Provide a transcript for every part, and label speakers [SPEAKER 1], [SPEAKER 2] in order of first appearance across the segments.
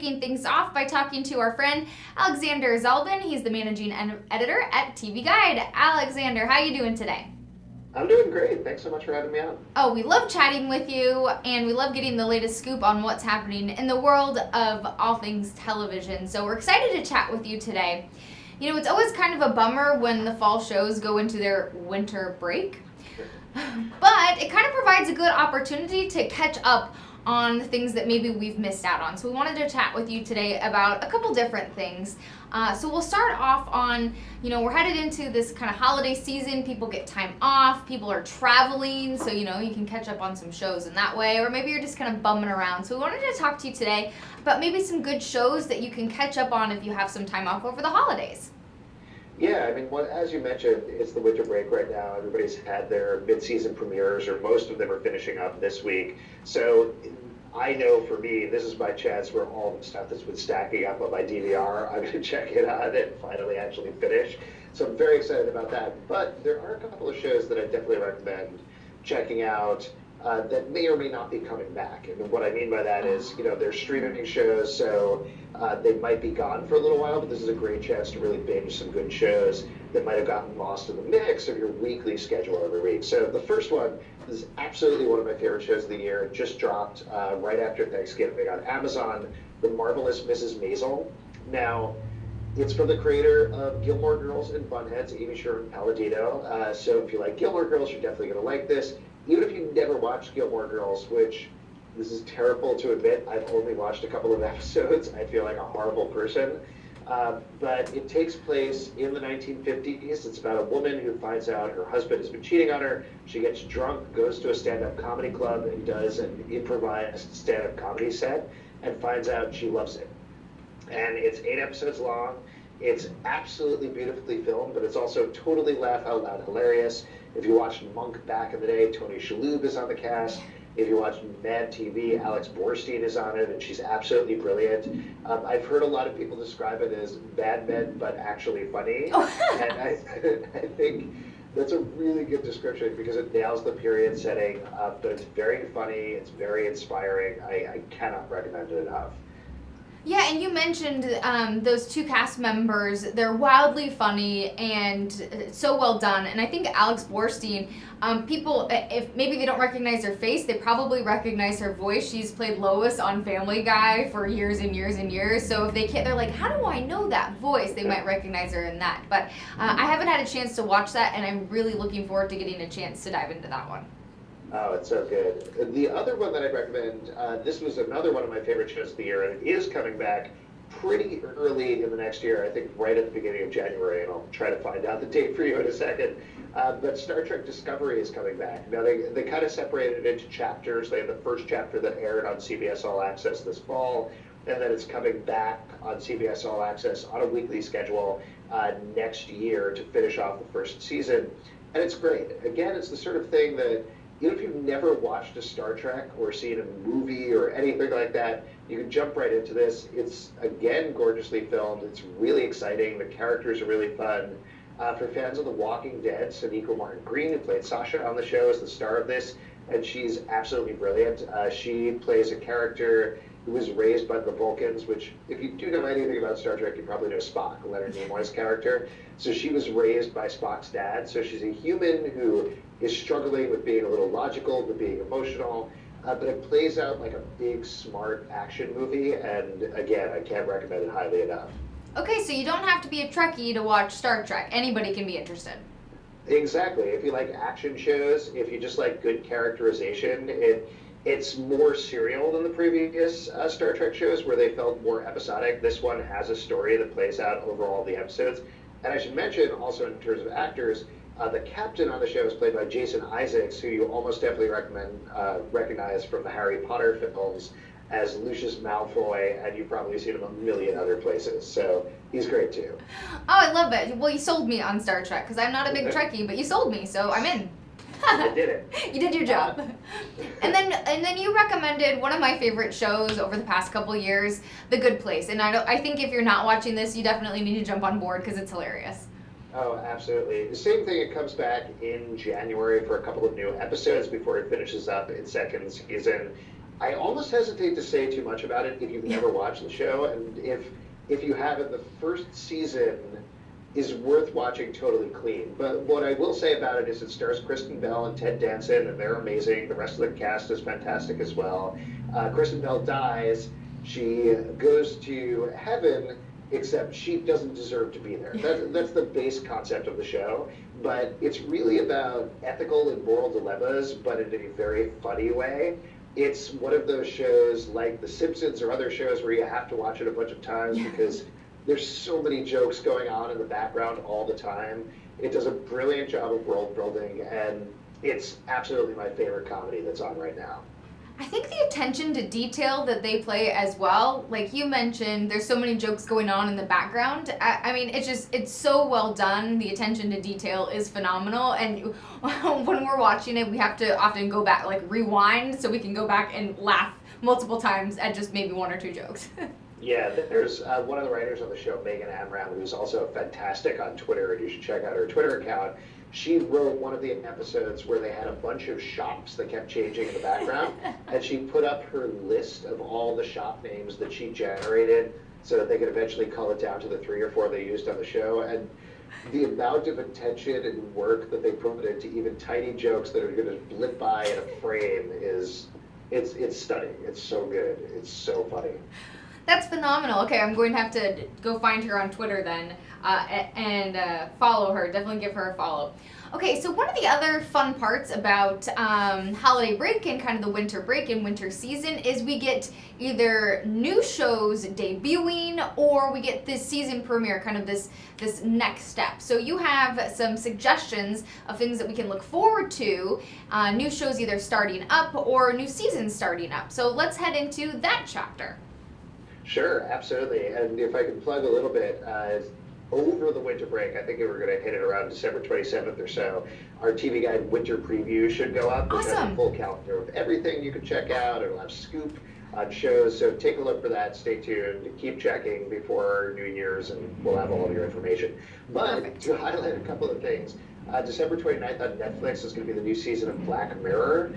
[SPEAKER 1] kicking things off by talking to our friend Alexander Zalben. He's the managing editor at TV Guide. Alexander, how you doing today?
[SPEAKER 2] I'm doing great. Thanks so much for having me on.
[SPEAKER 1] Oh, we love chatting with you, and we love getting the latest scoop on what's happening in the world of all things television. So we're excited to chat with you today. You know, it's always kind of a bummer when the fall shows go into their winter break, but it kind of provides a good opportunity to catch up on the things that maybe we've missed out on. So we wanted to chat with you today about a couple different things. So we'll start off on, you know, we're headed into this kind of holiday season. People get time off, people are traveling, so, you know, you can catch up on some shows in that way, or maybe you're just kind of bumming around. So we wanted to talk to you today about maybe some good shows that you can catch up on if you have some time off over the holidays.
[SPEAKER 2] Yeah, I mean, as you mentioned, it's the winter break right now. Everybody's had their mid-season premieres, or most of them are finishing up this week. So I know for me, this is my chance where all the stuff that's been stacking up on my DVR, I'm going to check it out and finally actually finish. So I'm very excited about that. But there are a couple of shows that I definitely recommend checking out that may or may not be coming back. And what I mean by that is, you know, they're streaming shows, so they might be gone for a little while, but this is a great chance to really binge some good shows that might have gotten lost in the mix of your weekly schedule every week. So the first one is absolutely one of my favorite shows of the year. It just dropped right after Thanksgiving on Amazon, The Marvelous Mrs Basil. Now, it's from the creator of Gilmore Girls and Bunheads, Amy Sherman-Palladino. So if you like Gilmore Girls, you're definitely going to like this. Even if you've never watched Gilmore Girls, which this is terrible to admit, I've only watched a couple of episodes. I feel like a horrible person. But it takes place in the 1950s. It's about a woman who finds out her husband has been cheating on her. She gets drunk, goes to a stand-up comedy club, and does an improvised stand-up comedy set, and finds out she loves it. And it's 8 episodes long. It's absolutely beautifully filmed, but it's also totally laugh-out-loud hilarious. If you watched Monk back in the day, Tony Shalhoub is on the cast. If you watch Mad TV, Alex Borstein is on it, and she's absolutely brilliant. I've heard a lot of people describe it as Mad Men, but actually funny. And I think that's a really good description because it nails the period setting, but it's very funny, it's very inspiring. I cannot recommend it enough.
[SPEAKER 1] Yeah, and you mentioned those two cast members. They're wildly funny and so well done. And I think Alex Borstein, people, if maybe they don't recognize her face, they probably recognize her voice. She's played Lois on Family Guy for years and years and years. So if they can't, they're like, how do I know that voice? They might recognize her in that. But I haven't had a chance to watch that, and I'm really looking forward to getting a chance to dive into that one.
[SPEAKER 2] Oh, it's so good. The other one that I'd recommend, this was another one of my favorite shows of the year, and it is coming back pretty early in the next year, I think right at the beginning of January, and I'll try to find out the date for you in a second. But Star Trek Discovery is coming back. Now, they kind of separated it into chapters. They have the first chapter that aired on CBS All Access this fall, and then it's coming back on CBS All Access on a weekly schedule next year to finish off the first season. And it's great. Again, it's the sort of thing that, even if you've never watched a Star Trek or seen a movie or anything like that, you can jump right into this. It's, again, gorgeously filmed. It's really exciting. The characters are really fun. For fans of The Walking Dead, Sonequa Martin-Green, who played Sasha on the show, is the star of this, and she's absolutely brilliant. She plays a character who was raised by the Vulcans, which, if you do know anything about Star Trek, you probably know Spock, Leonard Nimoy's character. So she was raised by Spock's dad. So she's a human who is struggling with being a little logical, but being emotional. But it plays out like a big, smart action movie. And again, I can't recommend it highly enough.
[SPEAKER 1] Okay, so you don't have to be a Trekkie to watch Star Trek. Anybody can be interested.
[SPEAKER 2] Exactly. If you like action shows, if you just like good characterization, it's more serial than the previous Star Trek shows where they felt more episodic. This one has a story that plays out over all the episodes. And I should mention also in terms of actors, the captain on the show is played by Jason Isaacs, who you almost definitely recognize from the Harry Potter films as Lucius Malfoy, and you've probably seen him a million other places. So he's great too.
[SPEAKER 1] Oh, I love it. Well, you sold me on Star Trek because I'm not a big Trekkie, but you sold me, so I'm in.
[SPEAKER 2] I did it.
[SPEAKER 1] You did your job. And then you recommended one of my favorite shows over the past couple years, The Good Place. And I think if you're not watching this, you definitely need to jump on board because it's hilarious.
[SPEAKER 2] Oh, absolutely. The same thing, it comes back in January for a couple of new episodes before it finishes up its second season. I almost hesitate to say too much about it if you've never watched the show, and if you haven't, the first season is worth watching totally clean. But what I will say about it is it stars Kristen Bell and Ted Danson, and they're amazing. The rest of the cast is fantastic as well. Kristen Bell dies. She goes to heaven, except she doesn't deserve to be there. That's the base concept of the show. But it's really about ethical and moral dilemmas, but in a very funny way. It's one of those shows like The Simpsons or other shows where you have to watch it a bunch of times because there's so many jokes going on in the background all the time. It does a brilliant job of world building, and it's absolutely my favorite comedy that's on right now.
[SPEAKER 1] I think the attention to detail that they play as well, like you mentioned, there's so many jokes going on in the background. I mean, it's so well done. The attention to detail is phenomenal. And when we're watching it, we have to often go back, like rewind, so we can go back and laugh multiple times at just maybe one or two jokes.
[SPEAKER 2] Yeah, there's one of the writers on the show, Megan Amram, who's also fantastic on Twitter, and you should check out her Twitter account. She wrote one of the episodes where they had a bunch of shops that kept changing in the background, and she put up her list of all the shop names that she generated so that they could eventually cull it down to the 3 or 4 they used on the show. And the amount of attention and work that they put into even tiny jokes that are going to blip by in a frame is, it's stunning. It's so good. It's so funny.
[SPEAKER 1] That's phenomenal. Okay, I'm going to have to go find her on Twitter then and follow her. Definitely give her a follow. Okay, so one of the other fun parts about holiday break and kind of the winter break and winter season is we get either new shows debuting or we get this season premiere, kind of this next step. So you have some suggestions of things that we can look forward to, new shows either starting up or new seasons starting up. So let's head into that chapter.
[SPEAKER 2] Sure, absolutely. And if I can plug a little bit, over the winter break, I think we're going to hit it around December 27th or so, our TV Guide winter preview should go up. Which has a full calendar of everything you can check out. It'll have scoop on shows, so take a look for that. Stay tuned. Keep checking before New Year's, and we'll have all of your information. But to highlight a couple of things, December 29th on Netflix is going to be the new season of Black Mirror.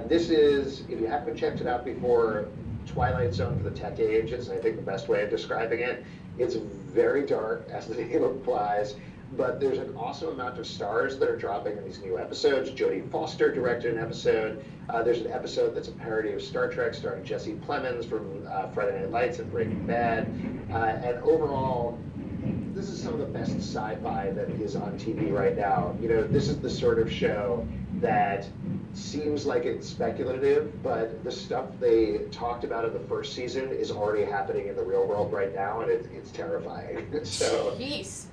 [SPEAKER 2] This is, if you haven't checked it out before, Twilight Zone for the tech age is, I think, the best way of describing it. It's very dark, as the name implies, but there's an awesome amount of stars that are dropping in these new episodes. Jodie Foster directed an episode. There's an episode that's a parody of Star Trek starring Jesse Plemons from Friday Night Lights and Breaking Bad. And overall, this is some of the best sci-fi that is on TV right now. You know, this is the sort of show that seems like it's speculative, but the stuff they talked about in the first season is already happening in the real world right now, and it's terrifying. So,
[SPEAKER 1] jeez.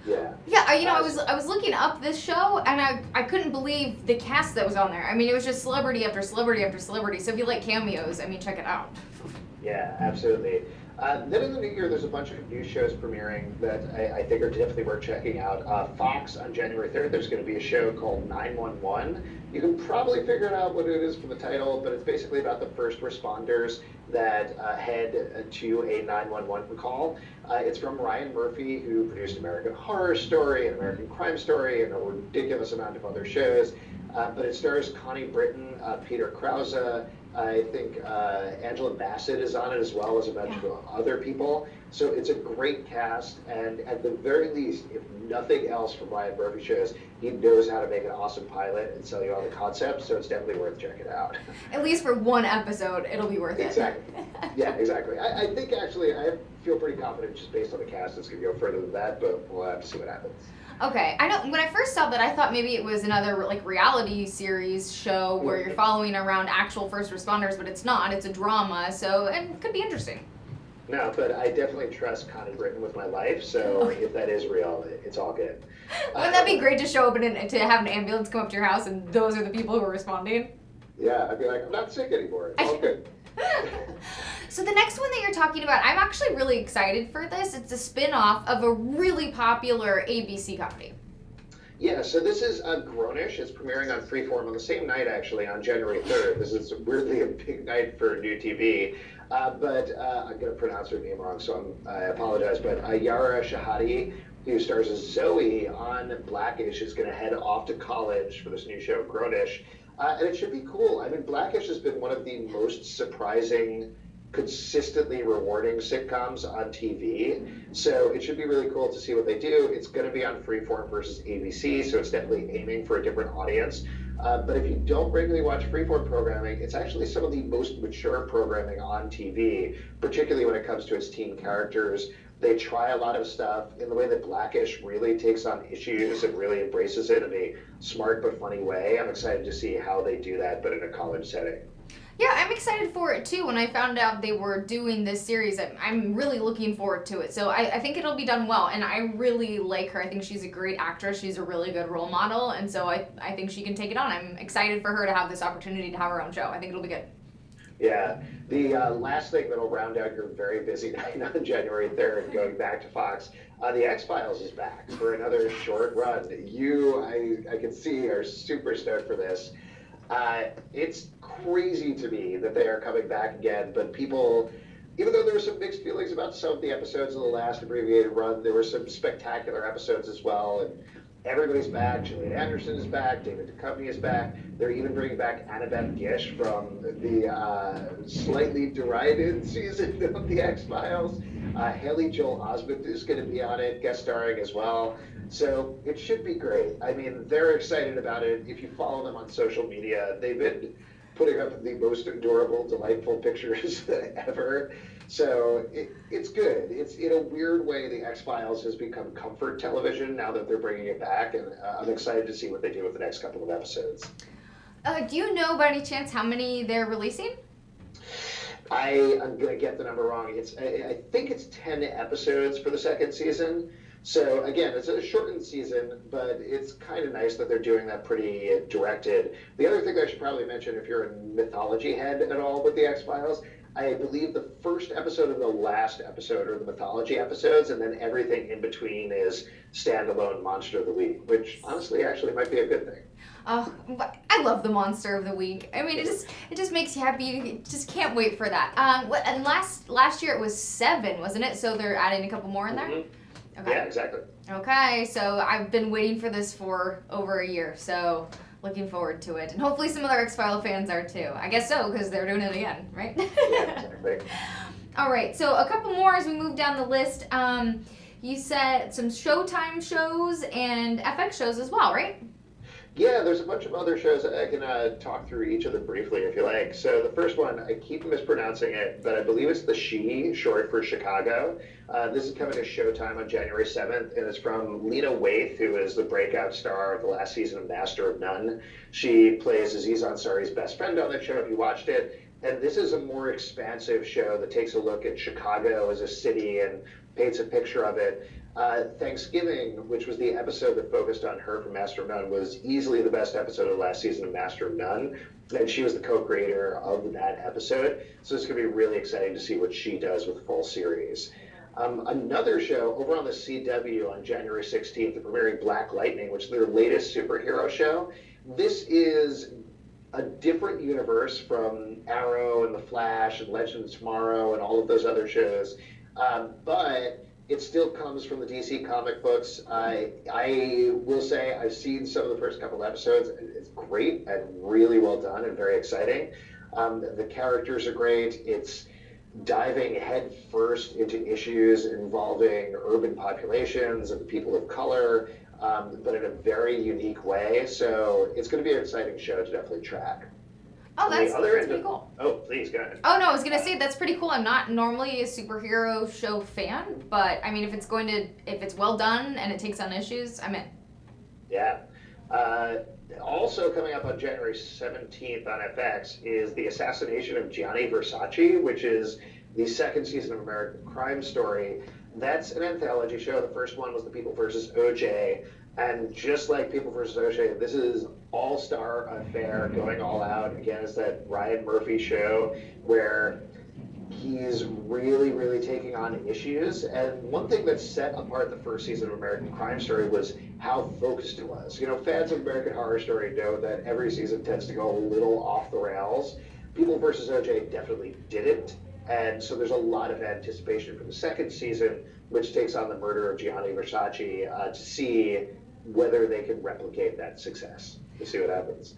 [SPEAKER 2] Yeah.
[SPEAKER 1] Yeah, I was looking up this show, and I couldn't believe the cast that was on there. I mean, it was just celebrity after celebrity after celebrity. So if you like cameos, I mean, check it out.
[SPEAKER 2] Yeah, absolutely. Then in the new year, there's a bunch of new shows premiering that I think are definitely worth checking out. Fox on January 3rd, there's going to be a show called 911. You can probably figure out what it is from the title, but it's basically about the first responders that head to a 911 call. It's from Ryan Murphy, who produced American Horror Story and American Crime Story and a ridiculous amount of other shows. But it stars Connie Britton, Peter Krause, I think Angela Bassett is on it, as well as a bunch of other people. So it's a great cast, and at the very least, if nothing else from Ryan Murphy shows, he knows how to make an awesome pilot and sell you on the concept, so it's definitely worth checking out.
[SPEAKER 1] At least for one episode, it'll be worth it.
[SPEAKER 2] Exactly. Yeah, exactly. I think actually, I feel pretty confident just based on the cast it's going to go further than that, but we'll have to see what happens.
[SPEAKER 1] Okay, I know when I first saw that, I thought maybe it was another like reality series show where you're following around actual first responders, but it's not. It's a drama, so and it could be interesting.
[SPEAKER 2] No, but I definitely trust Connie Britton with my life, so if that is real, it's all good.
[SPEAKER 1] Wouldn't that be great to show up and to have an ambulance come up to your house and those are the people who are responding?
[SPEAKER 2] Yeah, I'd be like, I'm not sick anymore. It's all good.
[SPEAKER 1] So the next one that you're talking about, I'm actually really excited for this. It's a spin-off of a really popular ABC comedy.
[SPEAKER 2] Yeah, so this is Grownish. It's premiering on Freeform on the same night, actually, on January 3rd. This is weirdly a big night for new TV. But I'm going to pronounce her name wrong, so I apologize. But Yara Shahadi, who stars as Zoe on Blackish, is going to head off to college for this new show, Grownish. And it should be cool. I mean, Blackish has been one of the most surprising, consistently rewarding sitcoms on TV. So it should be really cool to see what they do. It's going to be on Freeform versus ABC, so it's definitely aiming for a different audience. But if you don't regularly watch Freeform programming, it's actually some of the most mature programming on TV, particularly when it comes to its teen characters. They try a lot of stuff in the way that Blackish really takes on issues and really embraces it in a smart but funny way. I'm excited to see how they do that, but in a college setting.
[SPEAKER 1] Yeah, I'm excited for it too. When I found out they were doing this series, I'm really looking forward to it. So I think it'll be done well, and I really like her. I think she's a great actress. She's a really good role model, and so I think she can take it on. I'm excited for her to have this opportunity to have her own show. I think it'll be good.
[SPEAKER 2] Yeah. The last thing that'll round out your very busy night on January 3rd, going back to Fox, the X-Files is back for another short run. I can see, are super stoked for this. It's crazy to me that they are coming back again, but people, even though there were some mixed feelings about some of the episodes of the last abbreviated run, there were some spectacular episodes as well, and everybody's back. Gillian Anderson is back. David Duchovny is back. They're even bringing back Annabeth Gish from the slightly derided season of the X-Files. Haley Joel Osment is going to be on it, guest starring as well. So it should be great. I mean, they're excited about it. If you follow them on social media, they've been putting up the most adorable, delightful pictures ever. So it's good. It's, in a weird way, the X-Files has become comfort television now that they're bringing it back, and I'm excited to see what they do with the next couple of episodes.
[SPEAKER 1] Do you know by any chance how many they're releasing?
[SPEAKER 2] I'm going to get the number wrong. I think it's 10 episodes for the second season. So again, it's a shortened season, but it's kind of nice that they're doing that pretty directed. The other thing I should probably mention, if you're a mythology head at all with the X-Files, I believe the first episode and the last episode are the mythology episodes, and then everything in between is standalone Monster of the Week, which honestly actually might be a good thing.
[SPEAKER 1] Oh, I love the Monster of the Week. I mean, it just makes you happy. You just can't wait for that. And last year it was 7, wasn't it? So they're adding a couple more in there?
[SPEAKER 2] Mm-hmm.
[SPEAKER 1] Okay.
[SPEAKER 2] Yeah, exactly.
[SPEAKER 1] Okay, so I've been waiting for this for over a year, so looking forward to it. And hopefully some other X-File fans are too. I guess so, because they're doing it again, right?
[SPEAKER 2] Yeah, exactly.
[SPEAKER 1] All right, so a couple more as we move down the list. You said some Showtime shows and FX shows as well, right?
[SPEAKER 2] Yeah, there's a bunch of other shows. I can talk through each of them briefly if you like. So the first one, I keep mispronouncing it, but I believe it's the She, short for Chicago. This is coming to Showtime on January 7th, and it's from Lena Waithe, who is the breakout star of the last season of Master of None. She plays Aziz Ansari's best friend on that show, if you watched it. And this is a more expansive show that takes a look at Chicago as a city and paints a picture of it. Thanksgiving, which was the episode that focused on her from Master of None, was easily the best episode of the last season of Master of None, and she was the co-creator of that episode. So it's going to be really exciting to see what she does with the full series. Another show over on the CW on January 16th, they're premiering Black Lightning, which is their latest superhero show. This is a different universe from Arrow and The Flash and Legend of Tomorrow and all of those other shows, but it still comes from the DC comic books. I will say I've seen some of the first couple episodes. It's great and really well done and very exciting. The characters are great. It's diving head first into issues involving urban populations and the people of color, but in a very unique way. So it's going to be an exciting show to definitely track.
[SPEAKER 1] Oh, that's pretty cool.
[SPEAKER 2] Oh, please, go ahead.
[SPEAKER 1] Oh, no, I was going to say that's pretty cool. I'm not normally a superhero show fan, but I mean, if it's well done and it takes on issues, I'm in.
[SPEAKER 2] Yeah. Also coming up on January 17th on FX is The Assassination of Gianni Versace, which is the second season of American Crime Story. That's an anthology show. The first one was The People vs. O.J., and just like People vs. O.J., this is all-star affair going all out. Again, it's that Ryan Murphy show where he's really, really taking on issues. And one thing that set apart the first season of American Crime Story was how focused it was. You know, fans of American Horror Story know that every season tends to go a little off the rails. People vs. O.J. definitely didn't. And so there's a lot of anticipation for the second season, which takes on the murder of Gianni Versace, to see whether they can replicate that success. To see what happens.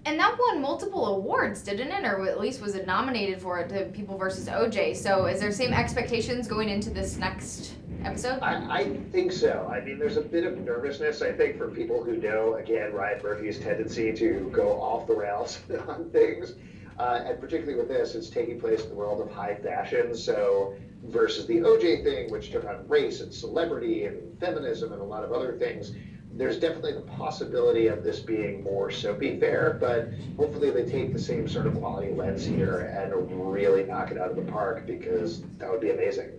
[SPEAKER 1] And that won multiple awards, didn't it? Or at least was it nominated for it, to People versus OJ. So is there same expectations going into this next episode?
[SPEAKER 2] I think so. I mean, there's a bit of nervousness, I think, for people who know, again, Ryan Murphy's tendency to go off the rails on things. And particularly with this, it's taking place in the world of high fashion. So versus the OJ thing, which took on race and celebrity and feminism and a lot of other things, there's definitely the possibility of this being more soapy fare, but hopefully they take the same sort of quality lens here and really knock it out of the park, because that would be amazing.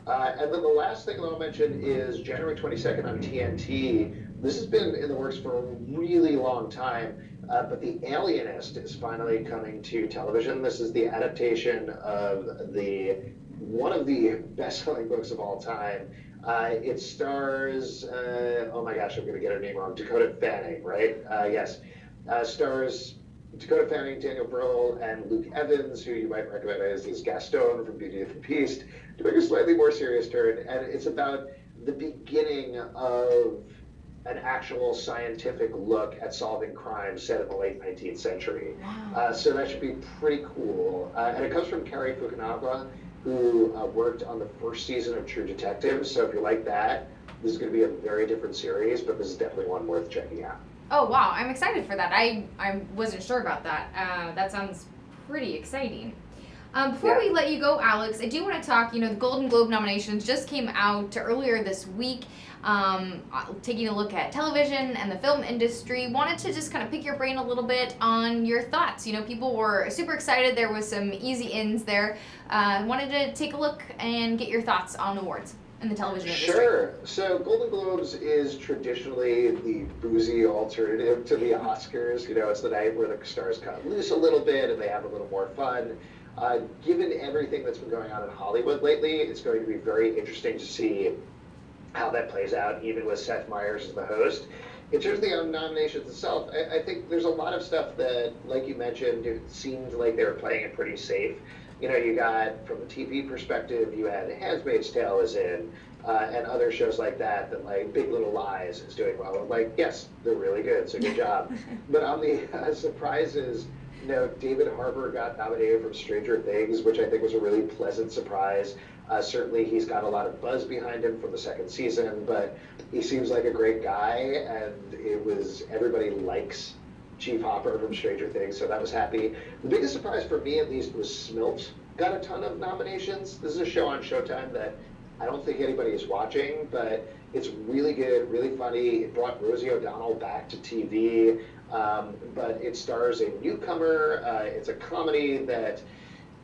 [SPEAKER 2] And then the last thing I'll mention is January 22nd on TNT. This has been in the works for a really long time, but The Alienist is finally coming to television. This is the adaptation of one of the best-selling books of all time. It stars, oh my gosh, I'm going to get her name wrong, Dakota Fanning, right? Yes. Stars Dakota Fanning, Daniel Brühl, and Luke Evans, who you might recognize as Gaston from Beauty and the Beast, doing a slightly more serious turn. And it's about the beginning of an actual scientific look at solving crimes set in the late 19th century.
[SPEAKER 1] Wow.
[SPEAKER 2] So that should be pretty cool. And it comes from Cary Fukunaga, who worked on the first season of True Detective. So if you like that, this is going to be a very different series, but this is definitely one worth checking out.
[SPEAKER 1] Oh, wow. I'm excited for that. I wasn't sure about that. That sounds pretty exciting. Before we let you go, Alex, I do want to talk, the Golden Globe nominations just came out earlier this week. Taking a look at television and the film industry, wanted to just kind of pick your brain a little bit on your thoughts. People were super excited. There was some easy ins there. Wanted to take a look and get your thoughts on awards in the television industry.
[SPEAKER 2] Sure. So Golden Globes is traditionally the boozy alternative to the Oscars. It's the night where the stars cut loose a little bit and they have a little more fun. Given everything that's been going on in Hollywood lately, it's going to be very interesting to see how that plays out, even with Seth Meyers as the host. In terms of the nominations itself, I think there's a lot of stuff that, like you mentioned, it seemed like they were playing it pretty safe. You got, from the TV perspective, you had Handmaid's Tale is in, and other shows like that, like Big Little Lies is doing well. I'm like, yes, they're really good, so good job. But on the surprises, David Harbour got nominated from Stranger Things, which I think was a really pleasant surprise. Certainly he's got a lot of buzz behind him from the second season, but he seems like a great guy, and everybody likes Chief Hopper from Stranger Things, so that was happy. The biggest surprise for me, at least, was Smilt got a ton of nominations. This is a show on Showtime that I don't think anybody is watching, but it's really good, really funny. It brought Rosie O'Donnell back to TV, but it stars a newcomer. It's a comedy that,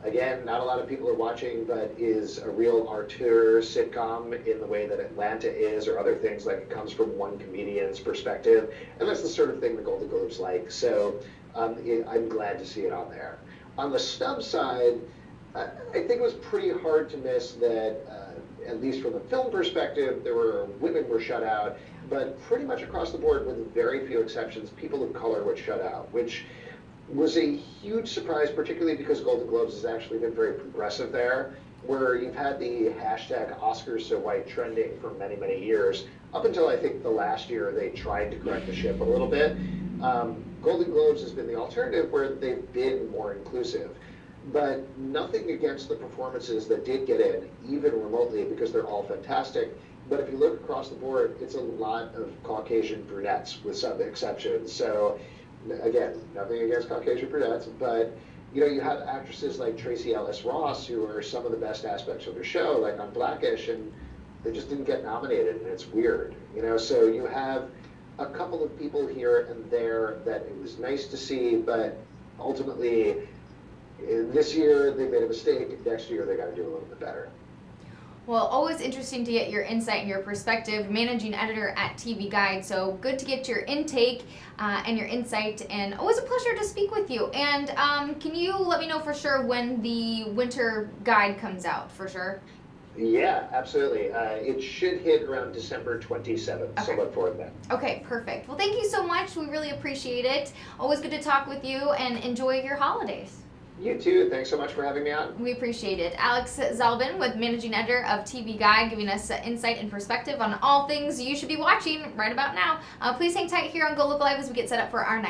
[SPEAKER 2] again, not a lot of people are watching, but is a real auteur sitcom in the way that Atlanta is, or other things, like it comes from one comedian's perspective. And that's the sort of thing the Golden Globes like. So I'm glad to see it on there. On the snub side, I think it was pretty hard to miss that, at least from the film perspective, women were shut out, but pretty much across the board, with very few exceptions, people of color were shut out, which was a huge surprise, particularly because Golden Globes has actually been very progressive there, where you've had the hashtag Oscars so white trending for many, many years, up until I think the last year they tried to correct the ship a little bit. Golden Globes has been the alternative, where they've been more inclusive. But nothing against the performances that did get in, even remotely, because they're all fantastic. But if you look across the board, it's a lot of Caucasian brunettes, with some exceptions. So again, nothing against Caucasian brunettes, but you have actresses like Tracee Ellis Ross, who are some of the best aspects of the show, like on Blackish, and they just didn't get nominated, and it's weird. So you have a couple of people here and there that it was nice to see, but ultimately, this year they made a mistake. Next year they got to do a little bit better.
[SPEAKER 1] Well, always interesting to get your insight and your perspective, managing editor at TV Guide. So good to get your intake and your insight, and always a pleasure to speak with you. And can you let me know for sure when the winter guide comes out, for sure?
[SPEAKER 2] Yeah, absolutely. It should hit around December 27th,
[SPEAKER 1] okay.
[SPEAKER 2] So look forward to that.
[SPEAKER 1] Okay, perfect. Well, thank you so much. We really appreciate it. Always good to talk with you, and enjoy your holidays.
[SPEAKER 2] You too. Thanks so much for having me on.
[SPEAKER 1] We appreciate it. Alex Zalben, with managing editor of TV Guide, giving us insight and perspective on all things you should be watching right about now. Please hang tight here on GoLocal Live as we get set up for our next